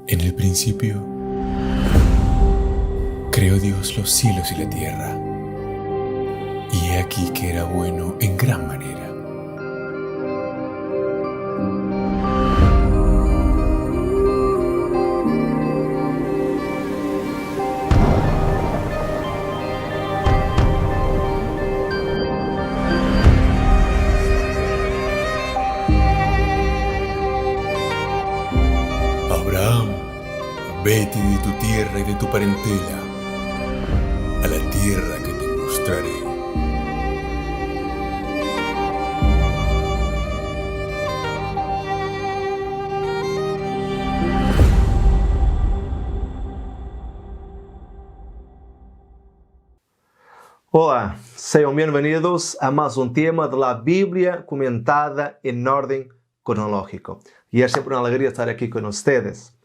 En el principio, creó Dios los cielos y la tierra, y he aquí que era bueno en gran manera. Abraham, vete de tu tierra y de tu parentela, a la tierra que te mostraré. Olá, sejam bem-vindos a mais um tema da Bíblia comentada em ordem cronológica. E é sempre uma alegria estar aqui com vocês.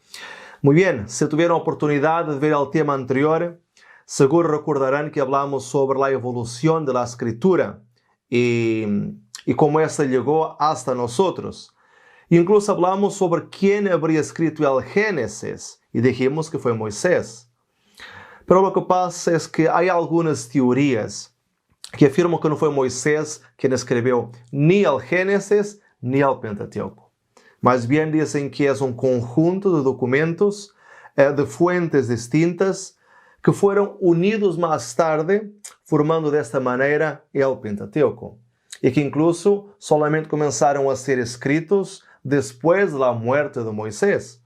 Muy bien, se tiveram a oportunidade de ver o tema anterior, seguro recordarán que hablamos sobre a evolução da Escritura e como essa chegou hasta nosotros. Incluso hablamos sobre quem habría escrito el Génesis e dijimos que foi Moisés. Pero lo que pasa es que hay algunas teorías que afirman que no fue Moisés quien escribió ni el Génesis ni el Pentateuco. Más bien dicen que es un conjunto de documentos de fuentes distintas que fueron unidos más tarde, formando de esta manera el Pentateuco. Y que incluso solamente comenzaron a ser escritos después de la muerte de Moisés.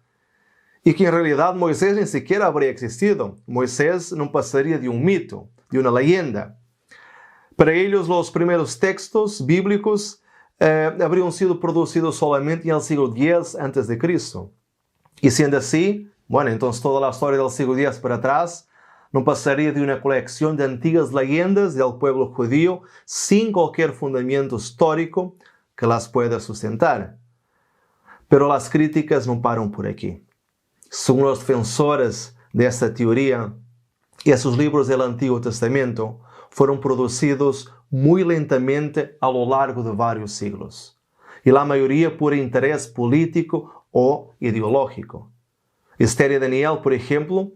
Y que en realidad Moisés ni siquiera habría existido. Moisés no pasaría de un mito, de una leyenda. Para ellos, los primeros textos bíblicos habrían sido producidos solamente en el siglo X a.C. Y siendo así, bueno, entonces toda la historia del siglo X para atrás no pasaría de una colección de antiguas leyendas del pueblo judío sin cualquier fundamento histórico que las pueda sustentar. Pero las críticas no paran por aquí. Según los defensores de esta teoría, esos libros del Antiguo Testamento fueron producidos muy lentamente a lo largo de varios siglos, y la mayoría por interés político o ideológico. Esther y Daniel, por ejemplo,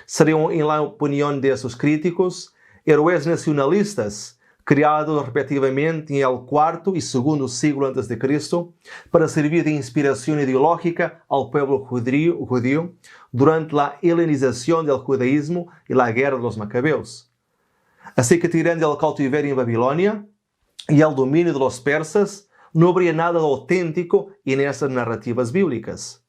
serían, en la opinión de esos críticos, héroes nacionalistas criados respectivamente en el cuarto y segundo siglo antes de Cristo para servir de inspiración ideológica al pueblo judío durante la helenización del judaísmo y la guerra de los macabeos. Así que tirando el cautiverio en Babilonia y el dominio de los persas, no habría nada de auténtico en estas narrativas bíblicas.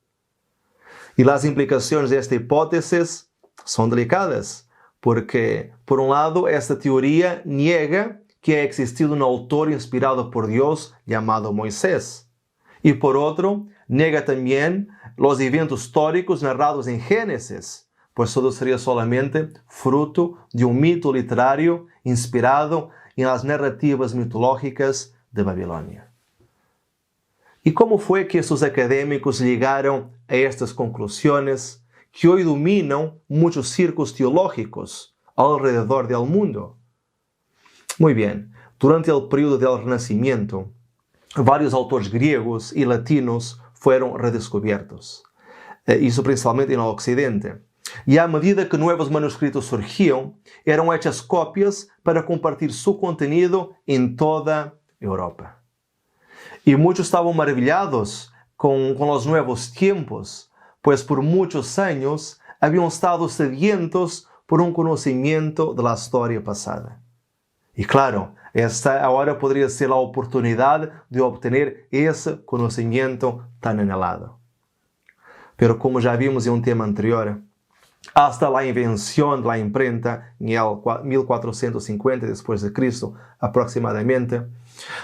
Y las implicaciones de esta hipótesis son delicadas, porque, por un lado, esta teoría niega que ha existido un autor inspirado por Dios llamado Moisés. Y por otro, niega también los eventos históricos narrados en Génesis, pues todo sería solamente fruto de un mito literario inspirado en las narrativas mitológicas de Babilonia. ¿Y cómo fue que estos académicos llegaron a estas conclusiones que hoy dominan muchos círculos teológicos alrededor del mundo? Muy bien, durante el período del Renacimiento, varios autores griegos y latinos fueron redescubiertos, eso principalmente en el Occidente. Y a medida que nuevos manuscritos surgían, eran hechas copias para compartir su contenido en toda Europa. Y muchos estaban maravillados con los nuevos tiempos, pues por muchos años habían estado sedientos por un conocimiento de la historia pasada. Y claro, esta ahora podría ser la oportunidad de obtener ese conocimiento tan anhelado. Pero como ya vimos en un tema anterior, hasta la invención de la imprenta en el 1450 después de Cristo aproximadamente,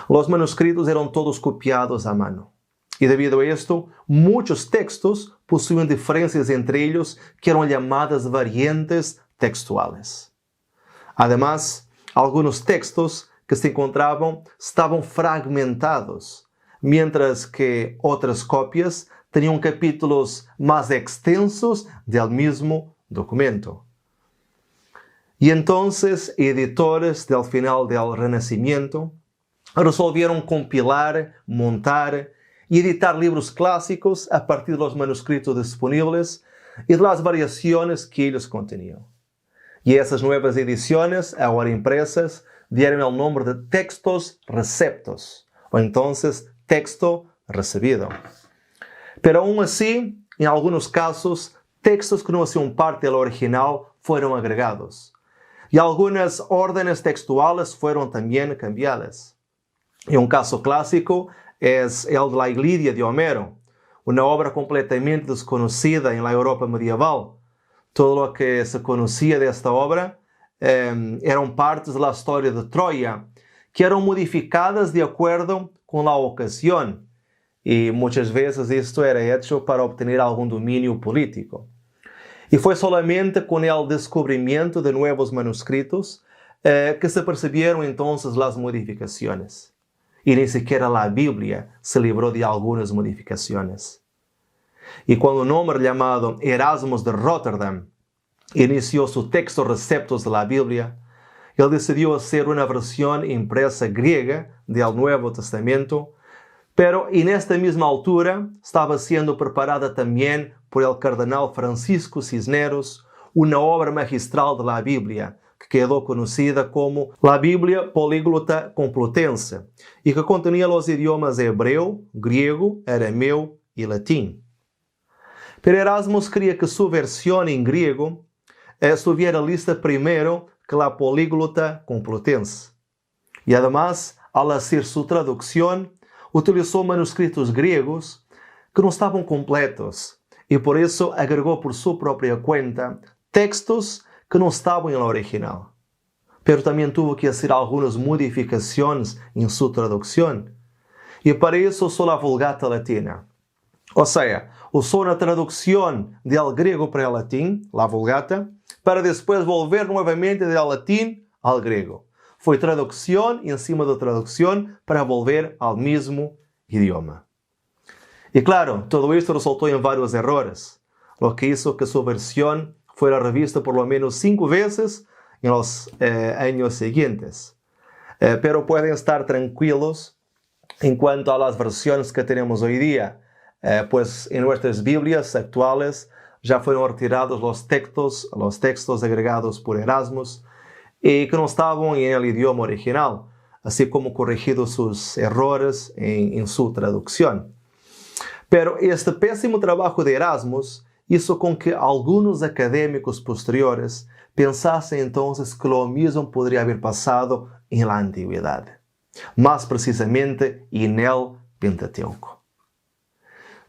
los manuscritos eran todos copiados a mano. Y debido a esto, muchos textos posuían diferencias entre ellos que eran llamadas variantes textuales. Además, algunos textos que se encontraban estaban fragmentados, mientras que otras copias tenían capítulos más extensos del mismo documento. Y entonces, editores del final del Renacimiento resolvieron compilar, montar y editar libros clásicos a partir de los manuscritos disponibles y de las variaciones que ellos contenían. Y esas nuevas ediciones, ahora impresas, dieron el nombre de textos receptos, o entonces texto recibido. Pero aún así, en algunos casos, textos que no hacían parte del original fueron agregados. Y algunas órdenes textuales fueron también cambiadas. Y un caso clásico es el de la Ilíada de Homero, una obra completamente desconocida en la Europa medieval. Todo lo que se conocía de esta obra eran partes de la historia de Troya, que eran modificadas de acuerdo con la ocasión. Y muchas veces esto era hecho para obtener algún dominio político. Y fue solamente con el descubrimiento de nuevos manuscritos que se percibieron entonces las modificaciones. Y ni siquiera la Biblia se libró de algunas modificaciones. Y cuando un hombre llamado Erasmus de Rotterdam inició su texto Receptos de la Biblia, él decidió hacer una versión impresa griega del Nuevo Testamento, pero en esta misma altura estaba siendo preparada también por el cardenal Francisco Cisneros una obra magistral de la Biblia, que quedó conocida como la Biblia Políglota Complutense, y que contenía los idiomas hebreo, griego, arameo y latín. Pero Erasmus quería que su versión en griego estuviera lista primero que la Políglota Complutense. Y además, al hacer su traducción, utilizó manuscritos griegos que no estaban completos y por eso agregó por su propia cuenta textos que no estaban en la original. Pero también tuvo que hacer algunas modificaciones en su traducción. Y para eso usó la Vulgata Latina. O sea, usó una traducción del griego para el latín, la Vulgata, para después volver nuevamente del latín al griego. Fue traducción encima de traducción para volver al mismo idioma. Y claro, todo esto resultó en varios errores, lo que hizo que su versión fuera revista por lo menos 5 veces en los años siguientes. Pero pueden estar tranquilos en cuanto a las versiones que tenemos hoy día, pues en nuestras Biblias actuales ya fueron retirados los textos agregados por Erasmus y que no estaban en el idioma original, así como corregidos sus errores en su traducción. Pero este pésimo trabajo de Erasmus hizo con que algunos académicos posteriores pensasen entonces que lo mismo podría haber pasado en la antigüedad, más precisamente en el Pentateuco.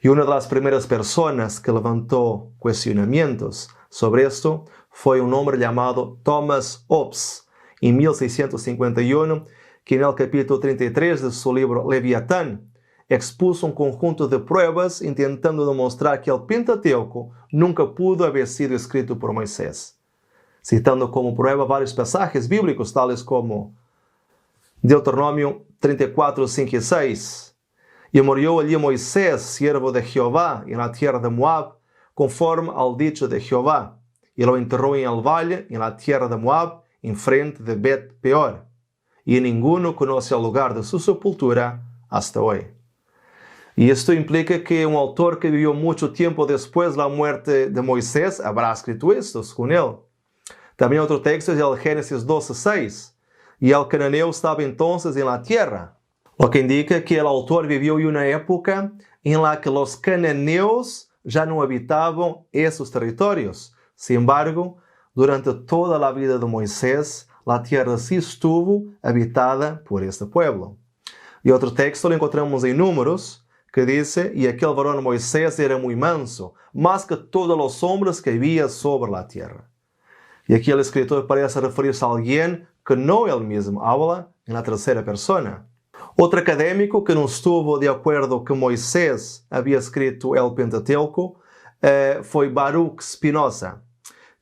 Y una de las primeras personas que levantó cuestionamientos sobre esto fue un hombre llamado Thomas Hobbes, en 1651, que en el capítulo 33 de su libro Leviatán expuso un conjunto de pruebas intentando demostrar que el Pentateuco nunca pudo haber sido escrito por Moisés, citando como prueba varios pasajes bíblicos tales como Deuteronomio 34, 5 y 6. Y murió allí Moisés, siervo de Jehová, en la tierra de Moab, conforme al dicho de Jehová, y lo enterró en el valle, en la tierra de Moab, en frente de Bet-peor. Y ninguno conoce el lugar de su sepultura hasta hoy. Y esto implica que un autor que vivió mucho tiempo después de la muerte de Moisés habrá escrito esto con él. También otro texto es el Génesis 12:6. Y el cananeo estaba entonces en la tierra, lo que indica que el autor vivió en una época en la que los cananeos ya no habitaban esos territorios. Sin embargo, durante toda la vida de Moisés, la tierra sí estuvo habitada por este pueblo. Y otro texto lo encontramos en Números, que dice, y aquel varón Moisés era muy manso, más que todos los hombres que había sobre la tierra. Y aquí el escritor parece referirse a alguien que no él mismo habla en la tercera persona. Otro académico que no estuvo de acuerdo que Moisés había escrito el Pentateuco fue Baruch Spinoza,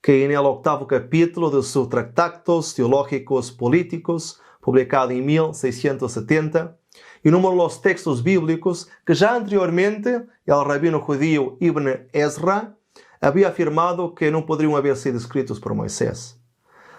que en el 8º capítulo de sus Tractatos Teológicos Políticos, publicado en 1670, enumeró los textos bíblicos que ya anteriormente el rabino judío Ibn Ezra había afirmado que no podrían haber sido escritos por Moisés.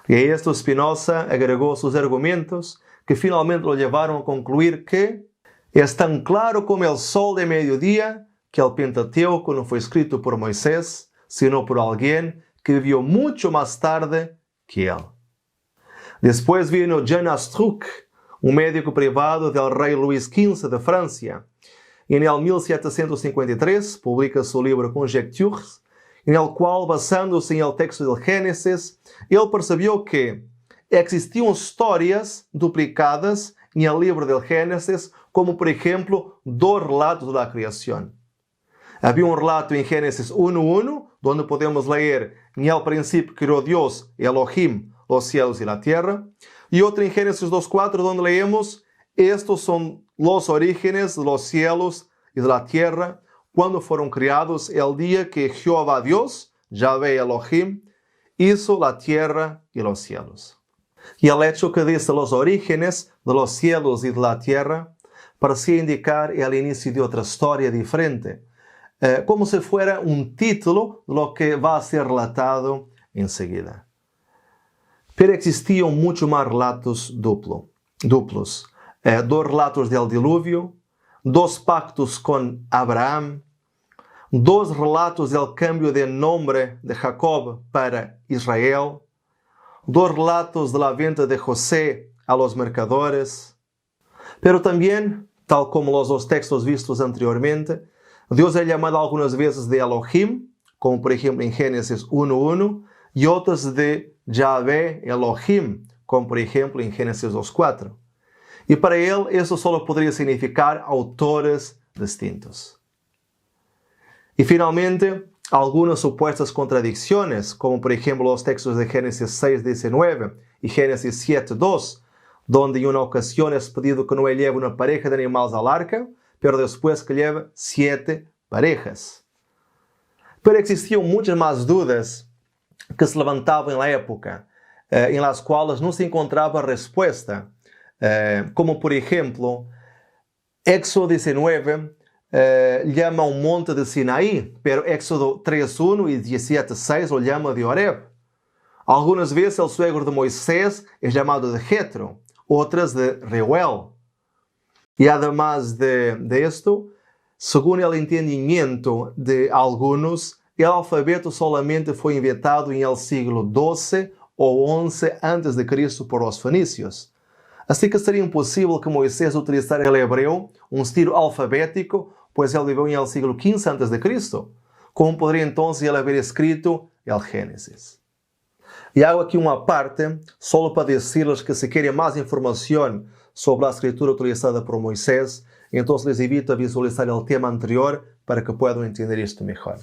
Y a esto Spinoza agregó sus argumentos que finalmente lo llevaron a concluir que es tan claro como el sol de mediodía que el Pentateuco no fue escrito por Moisés, sino por alguien que vivió mucho más tarde que él. Después vino Jean Astruc, un médico privado del rey Luis XV de Francia. Y en el 1753 publica su libro Conjectures, en el cual, basándose en el texto del Génesis, él percibió que existían historias duplicadas en el libro del Génesis, como por ejemplo, dos relatos de la creación. Había un relato en Génesis 1:1, donde podemos leer: en el principio creó Dios, Elohim, los cielos y la tierra. Y otro en Génesis 2:4, donde leemos: estos son los orígenes de los cielos y de la tierra, cuando fueron creados el día que Jehová Dios, Yahvé Elohim, hizo la tierra y los cielos. Y el hecho que dice los orígenes de los cielos y de la tierra parecía indicar el inicio de otra historia diferente, como si fuera un título de lo que va a ser relatado enseguida. Pero existían muchos más relatos duplos. Dos relatos del diluvio, dos pactos con Abraham, dos relatos del cambio de nombre de Jacob para Israel, dos relatos de la venta de José a los mercadores. Pero también, tal como los dos textos vistos anteriormente, Dios es llamado algunas veces de Elohim, como por ejemplo en Génesis 1:1, y otras de Yahvé Elohim, como por ejemplo en Génesis 2:4. Y para él eso solo podría significar autores distintos. Y finalmente, algunas supuestas contradicciones, como por ejemplo los textos de Génesis 6:19 y Génesis 7:2, donde en una ocasión es pedido que Noé lleve una pareja de animales al arca, pero después que lleve 7 parejas. Pero existían muchas más dudas que se levantaban en la época, en las cuales no se encontraba respuesta, como por ejemplo, Éxodo 19 llama un monte de Sinaí, pero Éxodo 3:1 y 17:6 lo llama de Horeb. Algunas veces el suegro de Moisés es llamado de Jetro, otras de Reuel. Y además de esto, según el entendimiento de algunos, el alfabeto solamente fue inventado en el siglo XII o XI a.C. por los fenicios. Así que sería imposible que Moisés utilizara el hebreo, un estilo alfabético, pues él vivió en el siglo XV a.C. ¿Cómo podría entonces él haber escrito el Génesis? Y hago aquí una parte, solo para decirles que si quieren más información sobre la escritura utilizada por Moisés, entonces les invito a visualizar el tema anterior para que puedan entender esto mejor.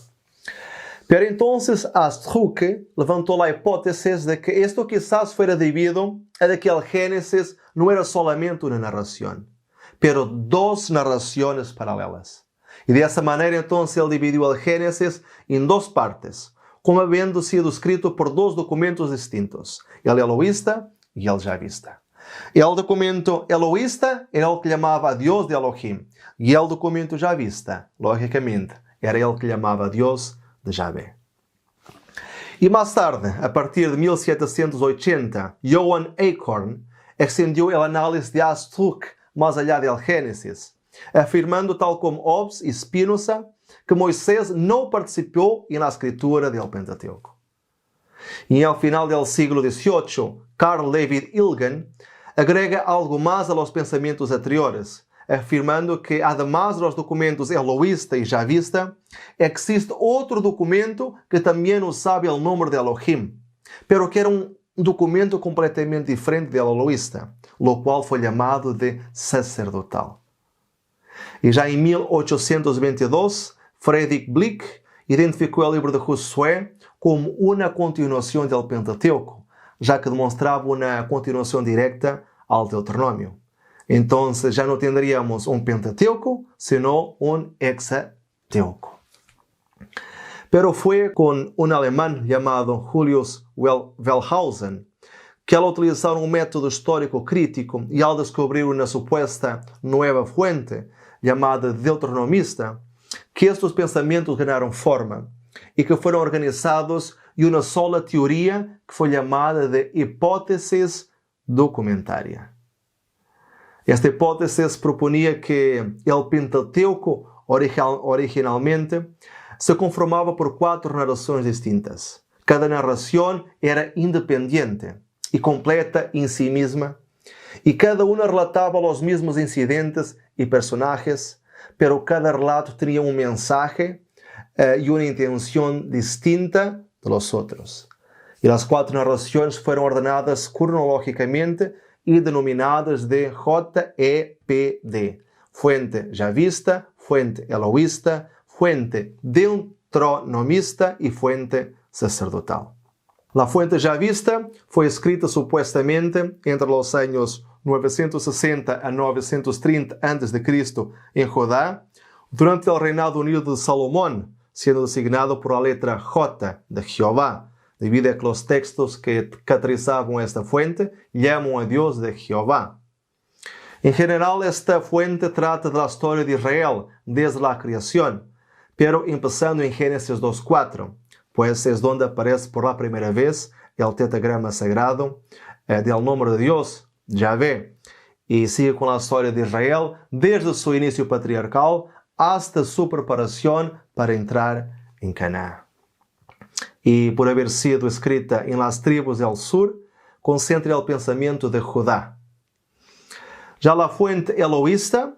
Pero entonces Astruc levantó la hipótesis de que esto quizás fuera debido a que el Génesis no era solamente una narración, pero dos narraciones paralelas. Y de esa manera entonces él dividió el Génesis en dos partes, como habiendo sido escrito por dos documentos distintos, el Elohista y el Yahvista. El documento Elohista era el que llamaba a Dios de Elohim, y el documento Yahvista, lógicamente, era el que llamaba a Dios de Yahvé. Y más tarde, a partir de 1780, Johann Acorn extendió el análisis de Astruc más allá del Génesis, afirmando, tal como Hobbes y Spinoza, que Moisés no participó en la escritura del Pentateuco. Y al final del siglo XVIII, Carl David Ilgen agrega algo más a los pensamientos anteriores, afirmando que además de los documentos Elohista y Yahvista, existe otro documento que también usaba el nombre de Elohim, pero que era un documento completamente diferente del Elohista, lo cual fue llamado de sacerdotal. Y ya en 1822, Friedrich Blick identificó el libro de Josué como una continuación del Pentateuco, ya que demostraba una continuación directa al Deuteronomio. Entonces ya no tendríamos un Pentateuco, sino un Hexateuco. Pero fue con un alemán llamado Julius Wellhausen que al utilizar un método histórico crítico y al descubrir una supuesta nueva fuente llamada deuteronomista, que estos pensamientos ganaron forma y que fueron organizados en una sola teoría que fue llamada de hipótesis documentaria. Esta hipótesis proponía que el Pentateuco originalmente se conformaba por 4 narraciones distintas. Cada narración era independiente y completa en sí misma, y cada una relataba los mismos incidentes y personajes, pero cada relato tenía un mensaje y una intención distinta de los otros. Y las 4 narraciones fueron ordenadas cronológicamente y denominadas de JEPD, fuente javista, fuente eloísta, fuente deuteronomista y fuente sacerdotal. La fuente javista fue escrita supuestamente entre los años 960 a 930 a.C. en Judá, durante el reinado unido de Salomón, siendo designado por la letra J de Jehová, debido a que los textos que caracterizaban esta fuente llaman a Dios de Jehová. En general, esta fuente trata de la historia de Israel desde la creación, pero empezando en Génesis 2:4, pues es donde aparece por la primera vez el tetragrama sagrado del nombre de Dios, Yahvé, y sigue con la historia de Israel desde su inicio patriarcal hasta su preparación para entrar en Canaán. Y por haber sido escrita en las tribus del sur, concentra el pensamiento de Judá. Ya la fuente eloísta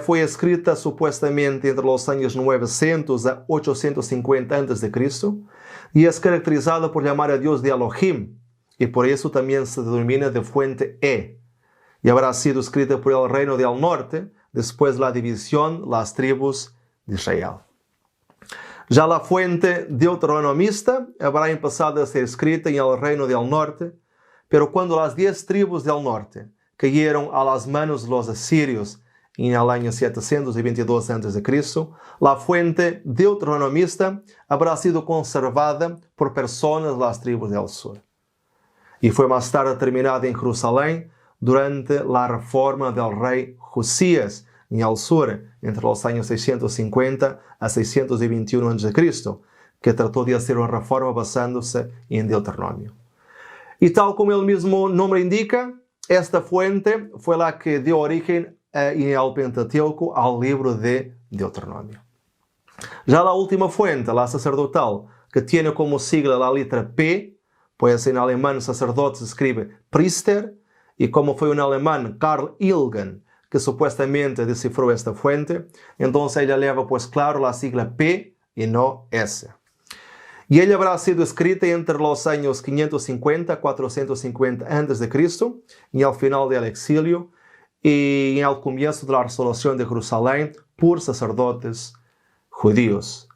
fue escrita supuestamente entre los años 900 a 850 a.C. y es caracterizada por llamar a Dios de Elohim, y por eso también se denomina de fuente E, y habrá sido escrita por el reino del norte, después de la división de las tribus de Israel. Ya la fuente deuteronomista habrá empezado a ser escrita en el reino del norte, pero cuando las 10 tribus del norte cayeron a las manos de los asirios en el año 722 a.C., la fuente deuteronomista habrá sido conservada por personas de las tribus del sur. Y fue más tarde terminada en Jerusalén durante la reforma del rey Josías en el sur, entre los años 650 a 621 a.C., que trató de hacer una reforma basándose en Deuteronomio. Y tal como el mismo nombre indica, esta fuente fue la que dio origen en el Pentateuco al libro de Deuteronomio. Ya la última fuente, la sacerdotal, que tiene como sigla la letra P, pues en alemán sacerdote se escribe Priester, y como fue un alemán, Karl Ilgen, que supuestamente descifró esta fuente, entonces ella lleva pues claro la sigla P y no S. Y ella habrá sido escrita entre los años 550 a 450 a.C., y al final del exilio, y en el comienzo de la restauración de Jerusalén por sacerdotes judíos.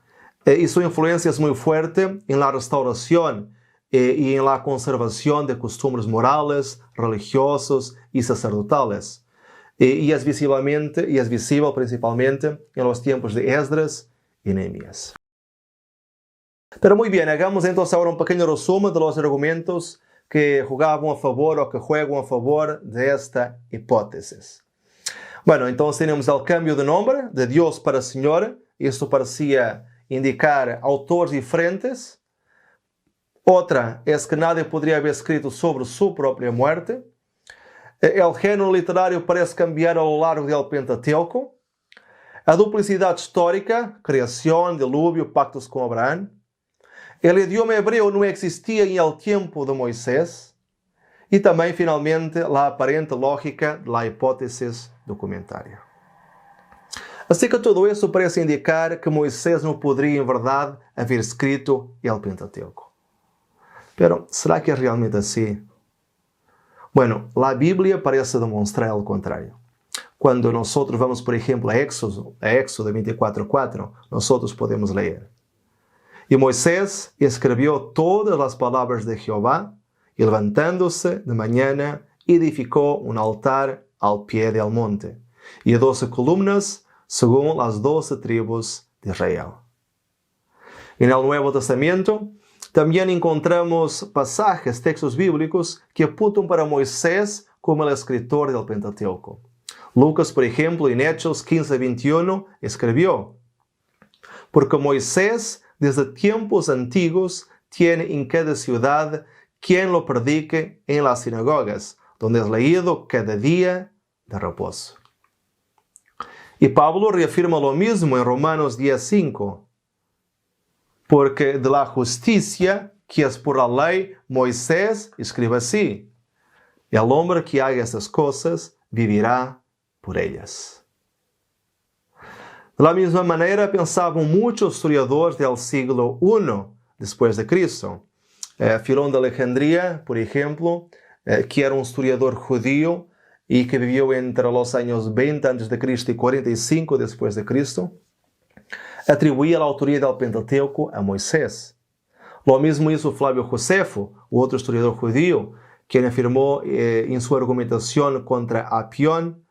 Y su influencia es muy fuerte en la restauración y en la conservación de costumbres morales, religiosos y sacerdotales. Y es visible principalmente en los tiempos de Esdras y Nehemías. Pero muy bien, hagamos entonces ahora un pequeño resumen de los argumentos que jugaban a favor o que juegan a favor de esta hipótesis. Bueno, entonces tenemos el cambio de nombre de Dios para Señor. Esto parecía indicar autores diferentes. Otra es que nadie podría haber escrito sobre su propia muerte. El género literario parece cambiar a lo largo del Pentateuco. A duplicidade histórica, criação, dilúvio, pactos com Abraão. O idioma hebreu não existia em el tempo de Moisés. E também, finalmente, a aparente lógica da hipótese documentária. Assim que tudo isso parece indicar que Moisés não poderia, em verdade, haver escrito el Pentateuco. Pero, será que é realmente assim? Bueno, a Bíblia parece demonstrar o contrário. Quando nós vamos, por exemplo, a Éxodo 24:4, nós podemos ler: E Moisés escreveu todas as palavras de Jeová, e levantando-se de manhã, edificou um altar ao pé del monte, e 12 columnas, según as 12 tribos de Israel. E no Nuevo Testamento, também encontramos pasajes, textos bíblicos, que apuntam para Moisés como o escritor del Pentateuco. Lucas, por exemplo, em Hechos 15:21, escreveu: Porque Moisés, desde tiempos antiguos, tiene en cada ciudad quien lo predique en las sinagogas, donde es leído cada día de reposo. Y Pablo reafirma lo mismo en Romanos 10:5. porque de la justicia que es por la ley, Moisés escribe así: el hombre que haga estas cosas vivirá por ellas. De la misma manera pensaban muchos historiadores del siglo I después de Cristo. Filón de Alejandría, por ejemplo, que era un historiador judío y que vivió entre los años 20 a.C. y 45 después de Cristo, atribuía la autoría del Pentateuco a Moisés. Lo mismo hizo Flavio Josefo, otro historiador judío, quien afirmó en su argumentación contra Apión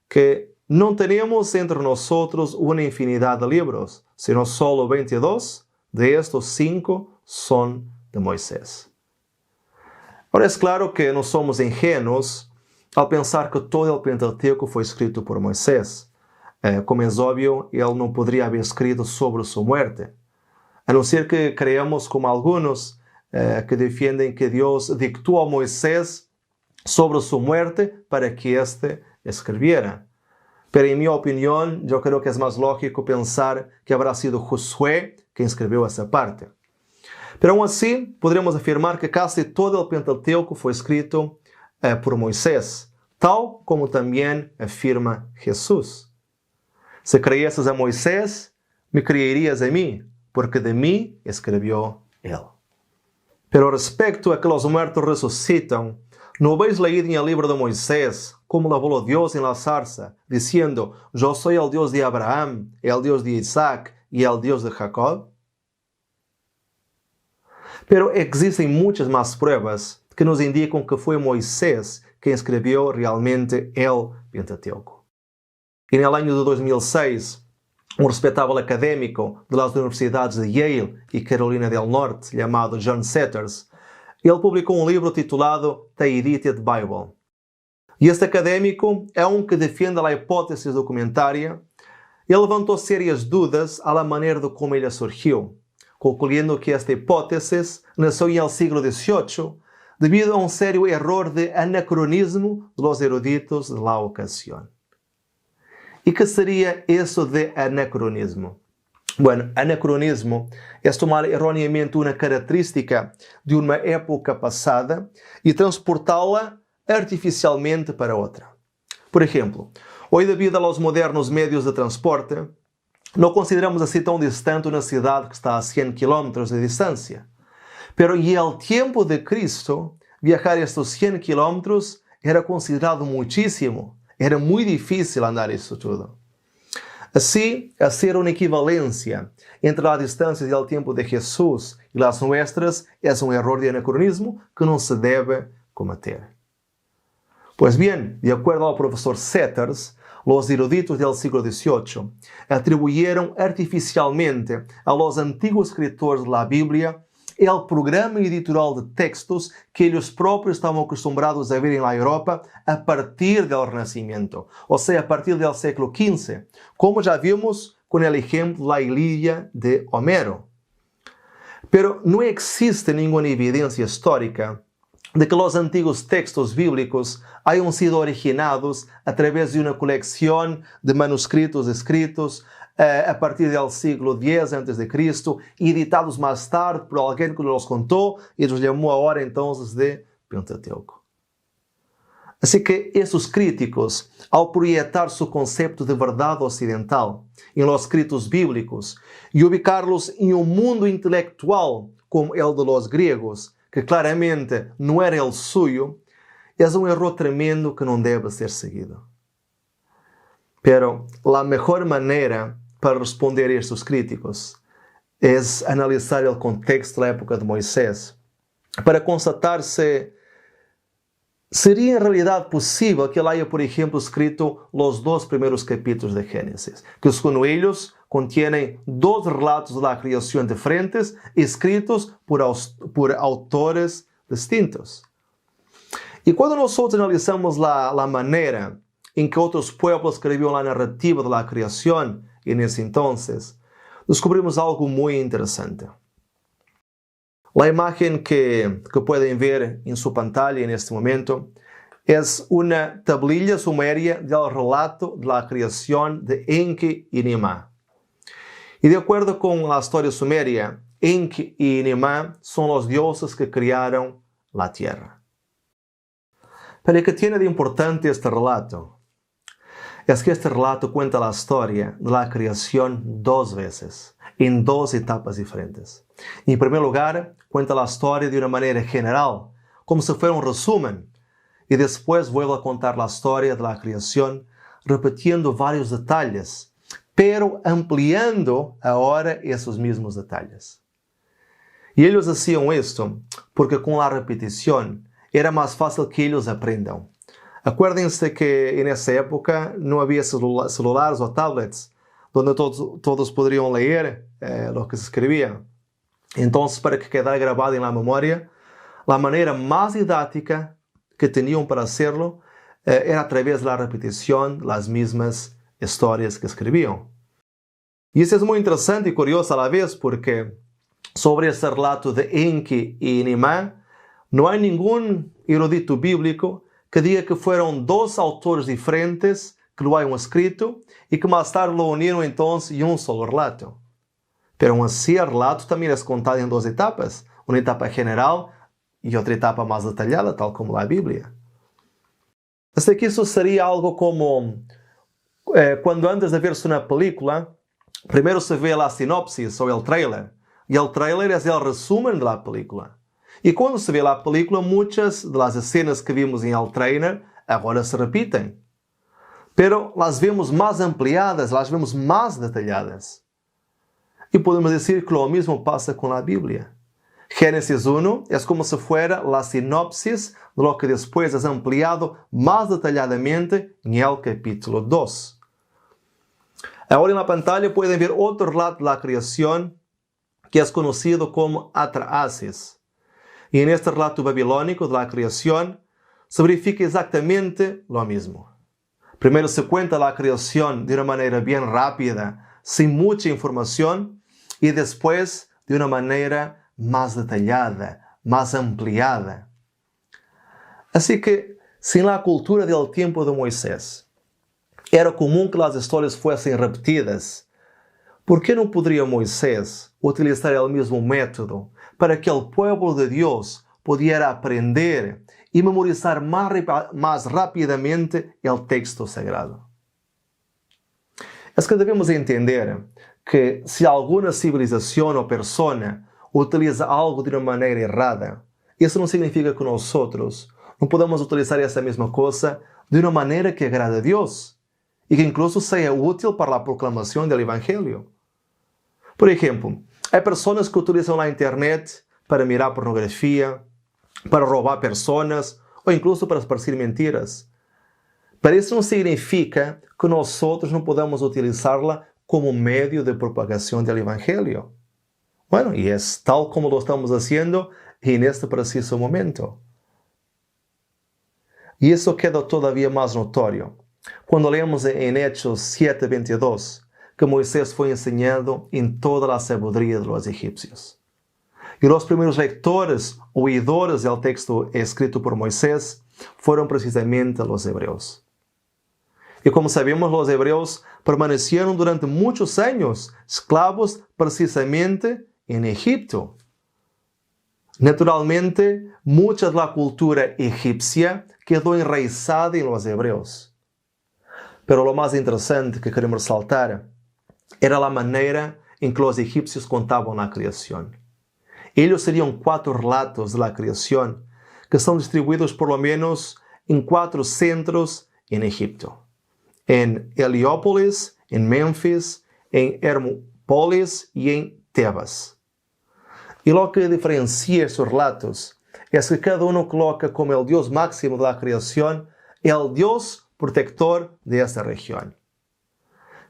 que no tenemos entre nosotros una infinidad de libros, sino solo 22, de estos 5 son de Moisés. Ahora es claro que no somos ingenuos al pensar que todo el Pentateuco fue escrito por Moisés. Como es obvio, él no podría haber escrito sobre su muerte, a no ser que creamos como algunos que defienden que Dios dictó a Moisés sobre su muerte para que éste escribiera. Pero en mi opinión, yo creo que es más lógico pensar que habrá sido Josué quien escribió esa parte. Pero aún así, podríamos afirmar que casi todo el Pentateuco fue escrito por Moisés, tal como también afirma Jesús. Si creyeses a Moisés, me creerías a mí, porque de mí escribió él. Pero respecto a que los muertos resucitan, ¿no habéis leído en el libro de Moisés cómo le habló Dios en la zarza, diciendo: yo soy el Dios de Abraham, el Dios de Isaac y el Dios de Jacob? Pero existen muchas más pruebas que nos indican que fue Moisés quien escribió realmente el Pentateuco. En el año de 2006, un respetable académico de las universidades de Yale y Carolina del Norte, llamado John Setters, él publicó un libro titulado The Edited Bible. Y este académico, aunque defiende la hipótesis documentaria, él levantó serias dudas a la manera de cómo ella surgió, concluyendo que esta hipótesis nació en el siglo XVIII debido a un serio error de anacronismo de los eruditos de la ocasión. ¿Y qué sería eso de anacronismo? Bueno, anacronismo es tomar erróneamente una característica de una época pasada y transportarla artificialmente para otra. Por ejemplo, hoy, debido a los modernos medios de transporte, no consideramos así tão distante una ciudad que está a 100 kilómetros de distancia. Pero en el tiempo de Cristo, viajar estos 100 kilómetros era considerado muchísimo. Era muy difícil andar eso todo. Así, hacer una equivalencia entre las distancias del tiempo de Jesús y las nuestras es un error de anacronismo que no se debe cometer. Pues bien, de acuerdo al profesor Setters, los eruditos del siglo XVIII atribuyeron artificialmente a los antiguos escritores de la Biblia el programa editorial de textos que ellos propios estaban acostumbrados a ver en la Europa a partir del Renacimiento, o sea, a partir del siglo XV, como ya vimos con el ejemplo de la Ilíada de Homero. Pero no existe ninguna evidencia histórica de que los antiguos textos bíblicos hayan sido originados a través de una colección de manuscritos escritos a partir del siglo X a.C., editados más tarde por alguien que los contó y los llamó ahora entonces de Pentateuco. Así que esos críticos, al proyectar su concepto de verdad occidental en los escritos bíblicos y ubicarlos en un mundo intelectual como el de los griegos, que claramente no era el suyo, es un error tremendo que no debe ser seguido. Pero la mejor manera para responder a estos críticos es analizar el contexto de la época de Moisés, para constatar si sería en realidad posible que él haya, por ejemplo, escrito los 2 primeros capítulos de Génesis, que según ellos contienen 2 relatos de la creación diferentes, escritos por autores distintos. Y cuando nosotros analizamos la manera en que otros pueblos escribieron la narrativa de la creación en ese entonces, descubrimos algo muy interesante. La imagen que pueden ver en su pantalla en este momento es una tablilla sumeria del relato de la creación de Enki y Nimá. Y de acuerdo con la historia sumeria, Enki y Nimá son los dioses que crearon la tierra. Pero ¿qué tiene de importante este relato? Es que este relato cuenta la historia de la creación dos veces, en dos etapas diferentes. En primer lugar, cuenta la historia de una manera general, como si fuera un resumen, y después vuelve a contar la historia de la creación, repitiendo varios detalles, pero ampliando ahora esos mismos detalles. Y ellos hacían esto porque con la repetición era más fácil que ellos aprendan. Acuérdense que en esa época no había celulares o tablets donde todos podrían leer lo que se escribía. Entonces, para que quedara grabado en la memoria, la manera más didáctica que tenían para hacerlo era a través de la repetición de las mismas historias que escribían. Y eso es muy interesante y curioso a la vez porque sobre este relato de Enki y Nimá no hay ningún erudito bíblico que diga que fueron dos autores diferentes que lo hayan escrito y que más tarde lo unieron entonces en un solo relato. Pero aún así el relato también es contado en dos etapas, una etapa general y otra etapa más detallada, tal como la Biblia. Así que eso sería algo como cuando antes de verse una película, primero se ve la sinopsis o el trailer, y el trailer es el resumen de la película. Y cuando se ve la película, muchas de las escenas que vimos en el trailer agora se repiten. Pero las vemos más ampliadas, las vemos más detalladas. Y podemos decir que lo mismo pasa con la Biblia. Génesis 1 es como si fuera la sinopsis de lo que después es ampliado más detalladamente en el capítulo 2. Ahora en la pantalla pueden ver otro relato de la creación que es conocido como Atrahasis. Y en este relato babilónico de la creación se verifica exactamente lo mismo. Primero se cuenta la creación de una manera bien rápida, sin mucha información, y después de una manera más detallada, más ampliada. Así que, si en la cultura del tiempo de Moisés era común que las historias fuesen repetidas, ¿por qué no podría Moisés utilizar el mismo método para que el pueblo de Dios pudiera aprender y memorizar más rápidamente el texto sagrado? Es que debemos entender que si alguna civilización o persona utiliza algo de una manera errada, eso no significa que nosotros no podamos utilizar esa misma cosa de una manera que agrade a Dios y que incluso sea útil para la proclamación del Evangelio. Por ejemplo, hay personas que utilizan la internet para mirar pornografía, para robar personas o incluso para esparcir mentiras. Pero eso no significa que nosotros no podamos utilizarla como medio de propagación del Evangelio. Bueno, y es tal como lo estamos haciendo en este preciso momento. Y eso queda todavía más notorio cuando leemos en Hechos 7:22 que Moisés fue enseñado en toda la sabiduría de los egipcios. Y los primeros lectores, oidores del texto escrito por Moisés, fueron precisamente los hebreos. Y como sabemos, los hebreos permanecieron durante muchos años esclavos precisamente en Egipto. Naturalmente, mucha de la cultura egipcia quedó enraizada en los hebreos. Pero lo más interesante que queremos resaltar era la manera en que los egipcios contaban la creación. Ellos serían 4 relatos de la creación que son distribuidos por lo menos en 4 centros en Egipto. En Heliópolis, en Memphis, en Hermópolis y en Tebas. Y lo que diferencia estos relatos es que cada uno coloca como el Dios máximo de la creación el Dios protector de esta región.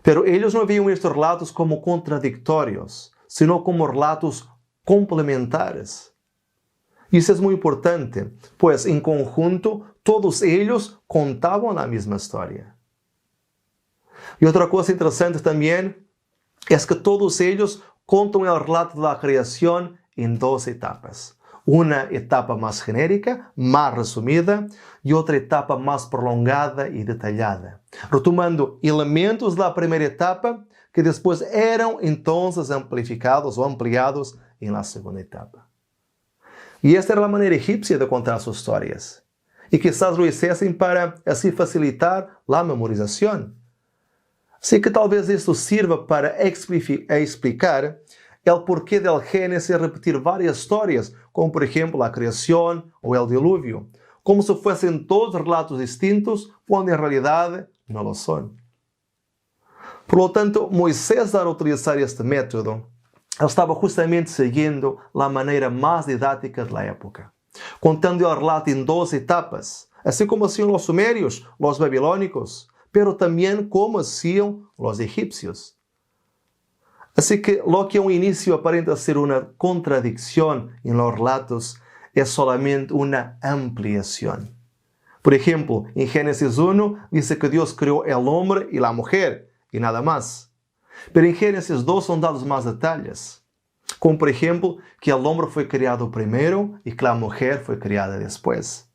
Pero ellos no veían estos relatos como contradictorios, sino como relatos complementares. Y eso es muy importante, pues en conjunto todos ellos contaban la misma historia. Y otra cosa interesante también es que todos ellos contan el relato de la creación en 2 etapas. Una etapa más genérica, más resumida, y otra etapa más prolongada y detallada, retomando elementos de la primera etapa que después eran entonces amplificados o ampliados en la segunda etapa. Y esta era la manera egipcia de contar sus historias. Y quizás lo hiciesen para así facilitar la memorización. Así que talvez esto sirva para explicar el porqué del Génesis repetir varias historias, como por ejemplo la creación o el diluvio, como si fuesen todos relatos distintos, cuando en realidad no lo son. Por lo tanto, Moisés, al utilizar este método, estaba justamente siguiendo la manera más didáctica de la época, contando el relato en dos etapas, así como hacían los sumerios, los babilónicos, pero también como hacían los egipcios. Así que lo que a un inicio aparenta ser una contradicción en los relatos es solamente una ampliación. Por ejemplo, en Génesis 1 dice que Dios creó el hombre y la mujer, y nada más. Pero en Génesis 2 son dados más detalles, como por ejemplo que el hombre fue creado primero y que la mujer fue creada después.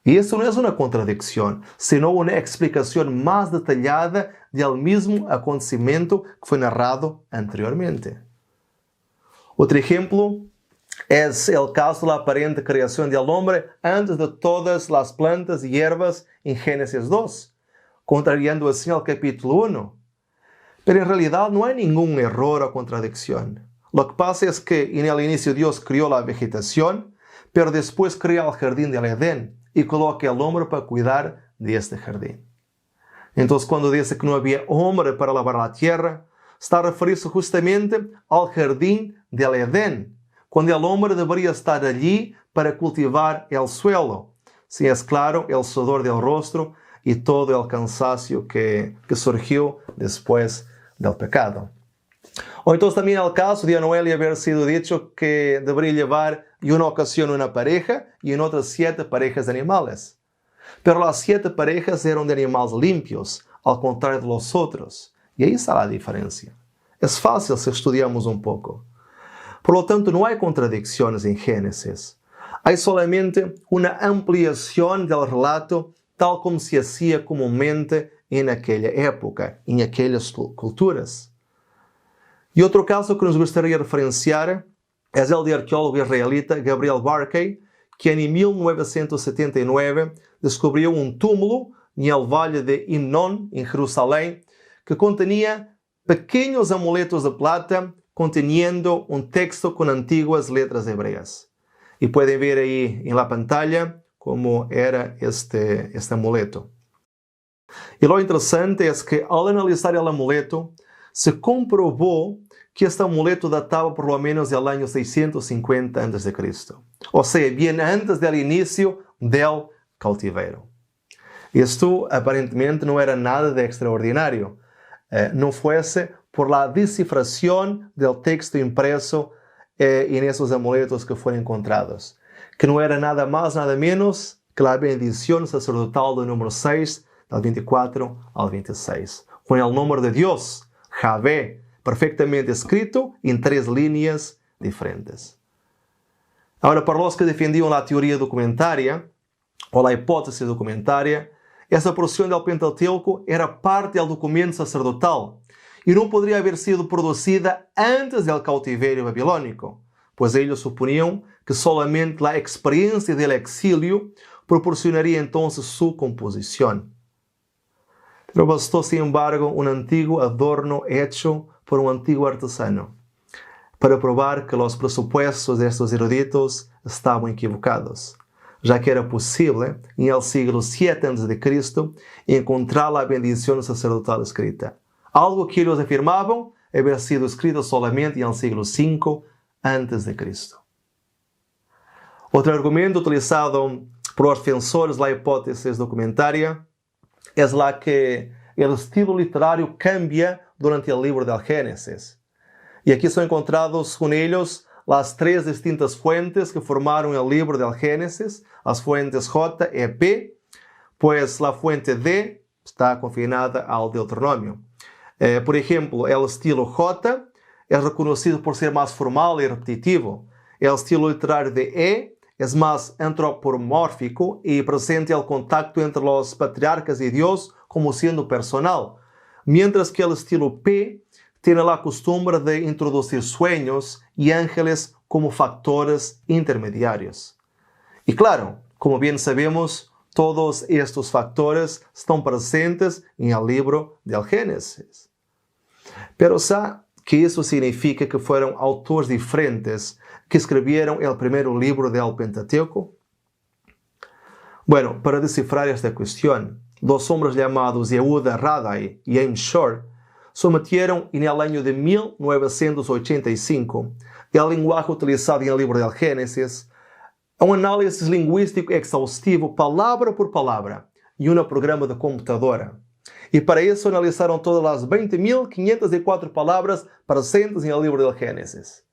Y eso no es una contradicción, sino una explicación más detallada del mismo acontecimiento que fue narrado anteriormente. Otro ejemplo es el caso de la aparente creación del hombre antes de todas las plantas y hierbas en Génesis 2, contrariando así el capítulo 1. Pero en realidad no hay ningún error o contradicción. Lo que pasa es que en el inicio Dios creó la vegetación, pero después creó el jardín del Edén y coloca al hombre para cuidar de este jardín. Entonces, cuando dice que no había hombre para lavar la tierra, está refiriéndose justamente al jardín del Edén, cuando el hombre debería estar allí para cultivar el suelo. Si es claro, el sudor del rostro y todo el cansancio que surgió después del pecado. O entonces también el caso de Noé haber sido dicho que debería llevar en una ocasión una pareja y en otras 7 parejas de animales. Pero las 7 parejas eran de animales limpios, al contrario de los otros. Y ahí está la diferencia. Es fácil si estudiamos un poco. Por lo tanto, no hay contradicciones en Génesis. Hay solamente una ampliación del relato tal como se hacía comúnmente en aquella época, en aquellas culturas. Y otro caso que nos gustaría referenciar es el de arqueólogo israelita Gabriel Barkey, quien en 1979 descubrió un túmulo en el valle de Himnón, en Jerusalén, que contenía pequeños amuletos de plata conteniendo un texto con antiguas letras hebreas. Y pueden ver ahí en la pantalla cómo era este amuleto. Y lo interesante es que al analizar el amuleto, se comprobó que este amuleto databa por lo menos del año 650 a.C. O sea, bien antes del inicio del cautiverio. Esto aparentemente no era nada de extraordinario. No fuese por la descifración del texto impreso en esos amuletos que fueron encontrados, que no era nada más, nada menos que la bendición sacerdotal del número 6, del 24 al 26, con el nombre de Dios, Javé, perfectamente escrito en 3 líneas diferentes. Ahora, para los que defendían la teoría documentaria, o la hipótesis documentaria, esa porción del Pentateuco era parte del documento sacerdotal y no podría haber sido producida antes del cautiverio babilónico, pues ellos suponían que solamente la experiencia del exilio proporcionaría entonces su composición. Pero bastó, sin embargo, un antiguo adorno hecho por un antiguo artesano para probar que los presupuestos de estos eruditos estaban equivocados, ya que era posible, en el siglo 7 a.C., encontrar la bendición sacerdotal escrita, algo que ellos afirmaban haber sido escrito solamente en el siglo 5 a.C. Otro argumento utilizado por los defensores de la hipótesis documentaria es la que el estilo literario cambia durante el libro del Génesis. Y aquí son encontrados con ellos las 3 distintas fuentes que formaron el libro del Génesis, las fuentes J y P, pues la fuente D está confinada al Deuteronomio. Por ejemplo, el estilo J es reconocido por ser más formal y repetitivo. El estilo literario de E es más antropomórfico y presenta el contacto entre los patriarcas y Dios como siendo personal, mientras que el estilo P tiene la costumbre de introducir sueños y ángeles como factores intermediarios. Y claro, como bien sabemos, todos estos factores estão presentes en el libro del Génesis. Pero ¿sabe que isso significa que fueron autores diferentes que escrevieron el primer libro del Pentateuco? Bueno, para descifrar esta cuestión, dos hombres llamados Yehuda Radai y James Shore sometieron en el año de 1985 el lenguaje utilizado en el libro del Génesis a un análisis lingüístico exhaustivo, palavra por palavra, em um programa de computadora. E para isso analisaram todas as 20.504 palavras presentes no livro do Gênesis.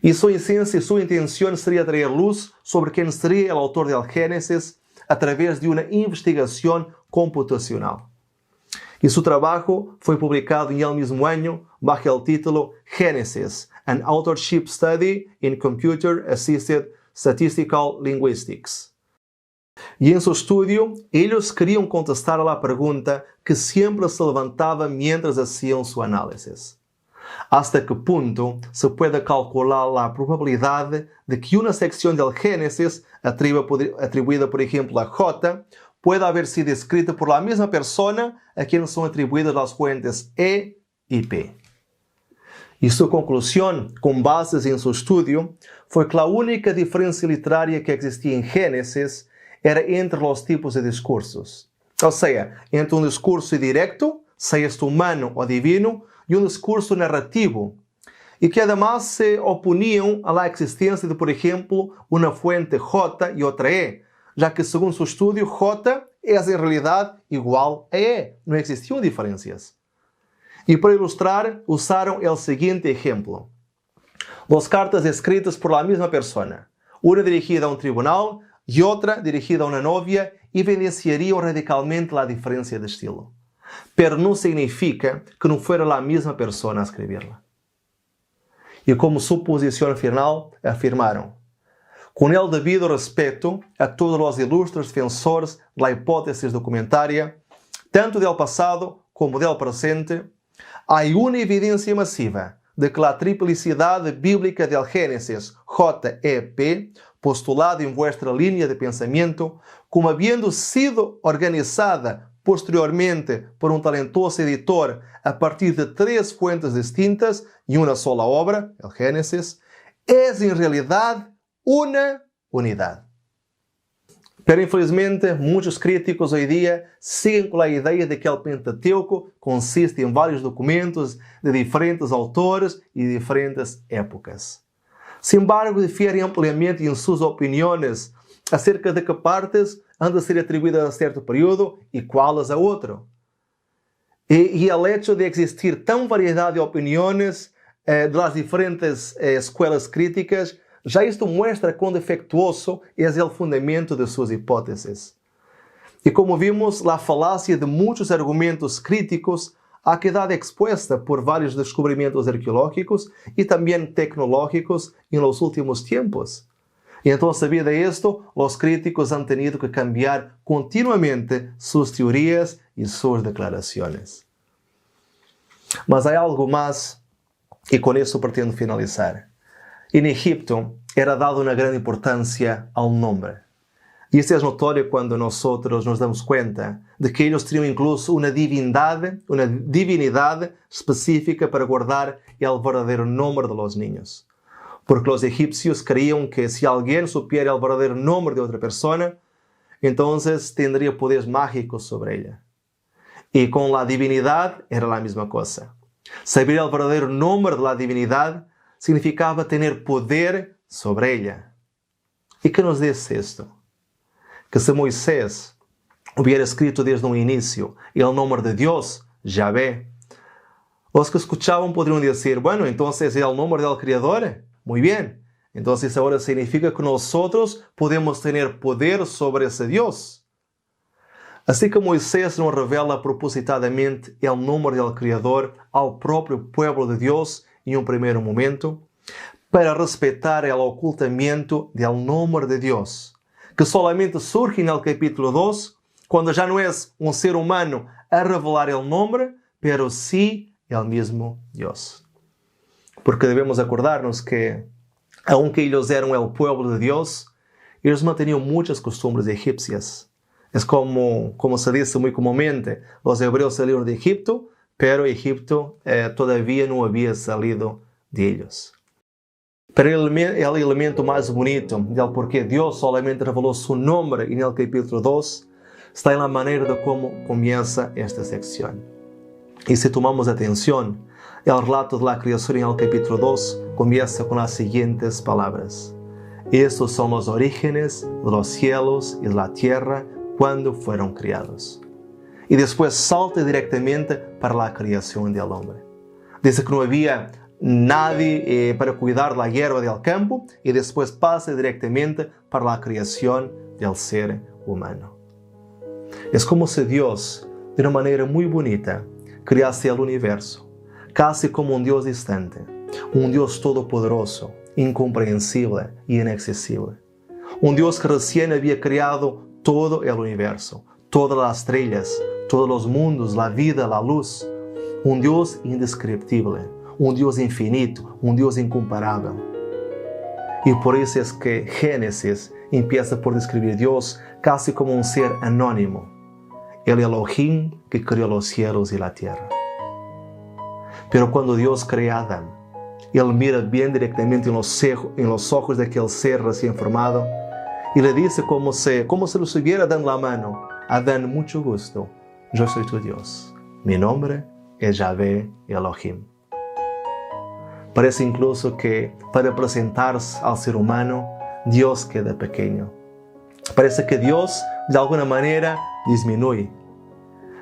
E sua essência e sua intenção seria trazer luz sobre quem seria o autor do Gênesis através de uma investigação computacional. E seu trabalho foi publicado no mesmo ano, bajo o título Genesis, an Authorship Study in Computer Assisted Statistical Linguistics. E em seu estudo, eles queriam contestar a pergunta que sempre se levantava mientras hacían su análisis. ¿Hasta que punto se puede calcular la probabilidade de que una sección del Génesis, atribuida por ejemplo a J, pueda haber sido escrita por la misma persona a quien son atribuidas las fuentes E y P? E sua conclusão, com bases em seu estudo, foi que a única diferença literária que existia em Gênesis era entre os tipos de discursos. Ou seja, entre um discurso direto, seja este humano ou divino, e um discurso narrativo, e que además se oponiam à existência de, por exemplo, uma fuente J e outra E, já que, segundo seu estudo, J é em realidade igual a E, não existiam diferenças. E para ilustrar, usaram o seguinte exemplo. Duas cartas escritas por la mesma persona, uma dirigida a um tribunal e outra dirigida a uma novia, evidenciariam radicalmente a diferença de estilo. Pero não significa que não fuera a mesma persona a escreverla. E como suposição final, afirmaram: com el debido respeto a todos os ilustres defensores da hipótese documentária, tanto del passado como del presente, há uma evidência massiva de que a triplicidade bíblica del Génesis JEP, postulada em vuestra linha de pensamento, como havendo sido organizada posteriormente por um talentoso editor a partir de 3 fuentes distintas em uma sola obra, el Génesis, é em realidade uma unidade. Pero infelizmente, muitos críticos hoje em dia seguem com a ideia de que o Pentateuco consiste em vários documentos de diferentes autores e diferentes épocas. Sin embargo, diferem ampliamente em suas opiniões acerca de que partes han de ser atribuídas a certo período e quais a outro. E o hecho de existir tão variedade de opiniões das diferentes escolas críticas, já isto mostra quão defectuoso é o fundamento de suas hipóteses. E como vimos, a falácia de muitos argumentos críticos ha quedado expuesta por vários descobrimentos arqueológicos e também tecnológicos em los últimos tempos. E então, devido a esto, os críticos han tenido que cambiar continuamente suas teorias e suas declarações. Mas há algo mais, e com isso pretendo finalizar. En Egipto era dado una gran importancia al nombre. Y esto es notorio cuando nosotros nos damos cuenta de que ellos tenían incluso una divinidad específica para guardar el verdadero nombre de los niños. Porque los egipcios creían que si alguien supiera el verdadero nombre de otra persona, entonces tendría poderes mágicos sobre ella. Y con la divinidad era la misma cosa. Saber el verdadero nombre de la divinidad significava ter poder sobre ela. E que nos diz isto? Que se Moisés hubiera escrito desde o início o nome de Deus, Yahvé, os que escuchavam poderiam dizer, bueno, entonces é o nome del Criador? Muy bien. Entonces ahora significa que nosotros podemos ter poder sobre esse Deus. Assim que Moisés não revela propositadamente o nome del Criador ao próprio pueblo de Deus em um primeiro momento, para respeitar o ocultamento do nome de Deus, que solamente surge no capítulo 2, quando já não é um ser humano a revelar o nome, pero sí o mesmo Deus. Porque devemos acordar-nos que aunque ellos eran el pueblo de Dios, ellos mantenían muchas costumbres egipcias. Es como se dice muy comúnmente, los hebreos salieron de Egipto, pero Egipto todavía no había salido de ellos. Pero el elemento más bonito del por qué Dios solamente reveló su nombre en el capítulo 2 está en la manera de cómo comienza esta sección. Y si tomamos atención, el relato de la creación en el capítulo 2 comienza con las siguientes palabras. Estos son los orígenes de los cielos y de la tierra cuando fueron creados. Y después salta directamente para la creación del hombre. Dice que no había nadie para cuidar la hierba del campo y después pasa directamente para la creación del ser humano. Es como si Dios, de una manera muy bonita, crease el universo, casi como un Dios distante, un Dios todopoderoso, incomprensible y inaccesible. Un Dios que recién había creado todo el universo, todas las estrellas, todos los mundos, la vida, la luz. Un Dios indescriptible, un Dios infinito, un Dios incomparable. Y por eso es que Génesis empieza por describir a Dios casi como un ser anónimo, el Elohim que creó los cielos y la tierra. Pero cuando Dios crea a Adán, Él mira bien directamente en los ojos de aquel ser recién formado y le dice como si le estuviera dando la mano: Adán, mucho gusto, yo soy tu Dios. Mi nombre es Yahvé Elohim. Parece incluso que para presentarse al ser humano, Dios queda pequeño. Parece que Dios, de alguna manera, disminuye.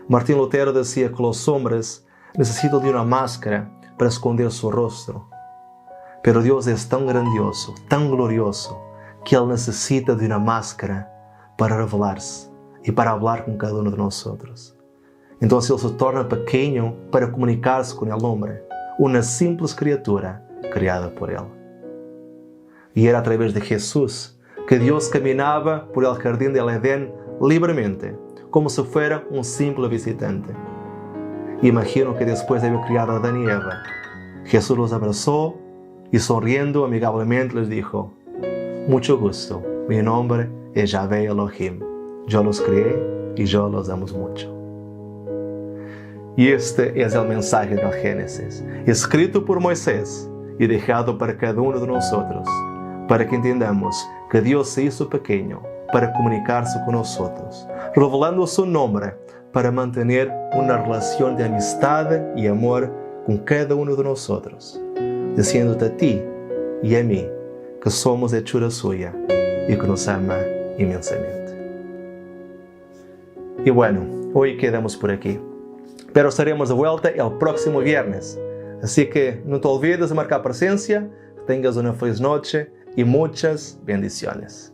Martín Lutero decía que los hombres necesitan de una máscara para esconder su rostro. Pero Dios es tan grandioso, tan glorioso, que Él necesita de una máscara para revelarse y para hablar con cada uno de nosotros. Entonces Él se torna pequeño para comunicarse con el hombre, una simple criatura creada por Él. Y era a través de Jesús que Dios caminaba por el jardín del Edén libremente, como si fuera un simple visitante. Imagino que después de haber criado a Adán y Eva, Jesús los abrazó y sonriendo amigablemente les dijo: mucho gusto, mi nombre es Yahvé Elohim. Yo los creé y yo los amo mucho. Y este es el mensaje del Génesis, escrito por Moisés y dejado para cada uno de nosotros, para que entendamos que Dios se hizo pequeño para comunicarse con nosotros, revelando su nombre para mantener una relación de amistad y amor con cada uno de nosotros, diciéndote a ti y a mí que somos hechura suya y que nos ama inmensamente. Y bueno, hoy quedamos por aquí, pero estaremos de vuelta el próximo viernes. Así que no te olvides de marcar presencia, que tengas una feliz noche y muchas bendiciones.